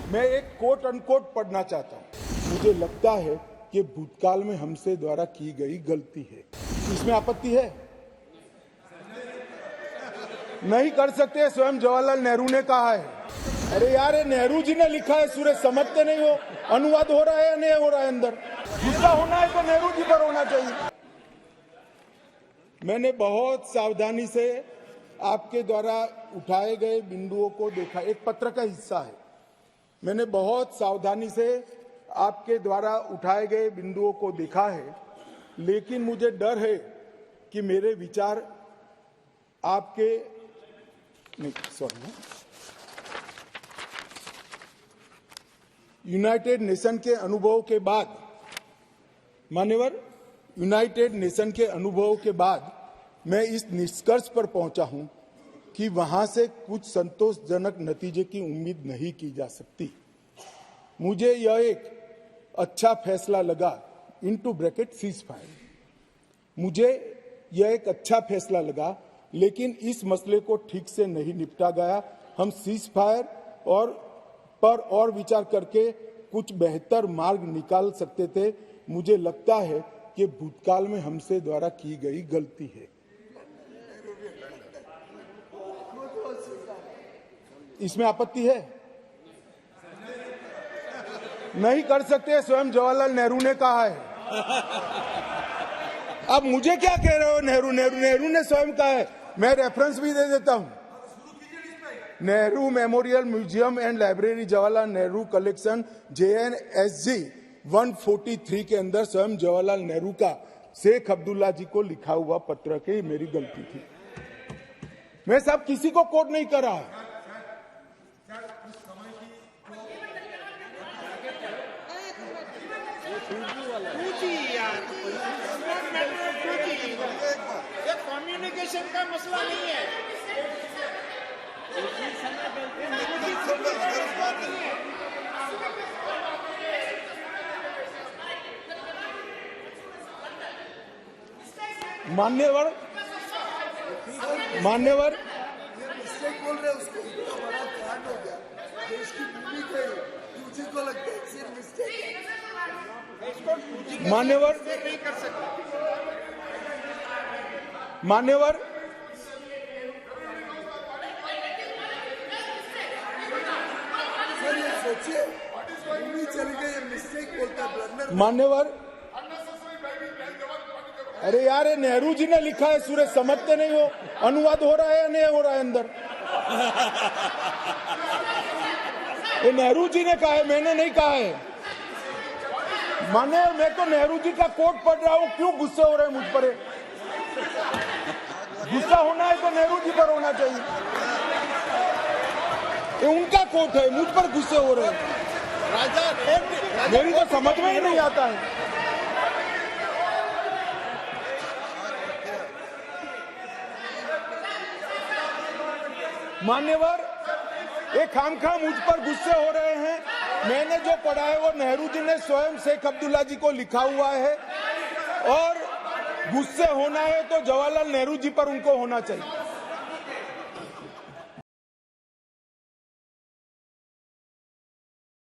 मैं एक quote unquote पढ़ना चाहता हूं। मुझे लगता है कि भूतकाल में हमसे द्वारा की गई गलती है। इसमें आपत्ति है? नहीं कर सकते, स्वयं जवाहरलाल नेहरू ने कहा है। अरे यार, ये नेहरू जी ने लिखा है, सूरज समझते नहीं हो? अनुवाद हो रहा है या नहीं हो रहा है? अंदर गुस्सा होना है तो नेहरू जी पर होना चाहिए। मैंने बहुत सावधानी से आपके द्वारा उठाए गए बिंदुओं को देखा। एक पत्र का हिस्सा है। मैंने बहुत सावधानी से आपके द्वारा उठाए गए बिंदुओं को देखा है, लेकिन मुझे डर है कि मेरे विचार आपके यूनाइटेड नेशन के अनुभव के बाद, मान्यवर, यूनाइटेड नेशन के अनुभव के बाद मैं इस निष्कर्ष पर पहुंचा हूं कि वहां से कुछ संतोषजनक नतीजे की उम्मीद नहीं की जा सकती। मुझे यह एक अच्छा फैसला लगा, इनटू ब्रैकेट सीज फायर। मुझे यह एक अच्छा फैसला लगा, लेकिन इस मसले को ठीक से नहीं निपटा गया। हम सीज फायर और विचार करके कुछ बेहतर मार्ग निकाल सकते थे। मुझे लगता है कि भूतकाल में हमसे द्वारा की गई गलती है। इसमें आपत्ति है? नहीं कर सकते, स्वयं जवाहरलाल नेहरू ने कहा है। अब मुझे क्या कह रहे हो? नेहरू ने स्वयं कहा है। मैं रेफरेंस भी दे देता हूं। Nehru memorial museum and library, Jawaharlal Nehru collection, JNSG 143 के अंदर स्वयं जवाहरलाल नेहरू का शेख अब्दुल्ला जी को लिखा हुआ पत्र के मेरी गलती थी। मैं साहब किसी को कोट नहीं कर रहा। कम्युनिकेशन का मसला नहीं है। मान्यवर बोल रहे उसको बड़ा कांड हो गया। देश की भूमि गई, तुझे को लगता है सिर्फ मिस्टेक। मान्यवर नहीं कर सकते। मान्यवर सर, ये सोचिए, भूमि चली गई, मिस्टेक बोलता है, ब्लंडर। मान्यवर, अरे यार, ये नेहरू जी ने लिखा है, सूरज समझते नहीं हो? अनुवाद हो रहा है या नहीं हो रहा है? अंदर ये नेहरू जी ने कहा है, मैंने नहीं कहा है। माने, मैं तो नेहरू जी का कोट पढ़ रहा हूं। क्यों गुस्से हो रहे हैं मुझ पर? गुस्सा होना है तो नेहरू जी पर होना चाहिए। ये उनका कोट है, मुझ पर गुस्से हो रहे हैं। मेरी तो समझ में ही नहीं आता है। मान्यवर, ये खामखा मुझ पर गुस्से हो रहे हैं। मैंने जो पढ़ा है वो नेहरू जी ने स्वयं शेख अब्दुल्ला जी को लिखा हुआ है, और गुस्से होना है तो जवाहरलाल नेहरू जी पर उनको होना चाहिए।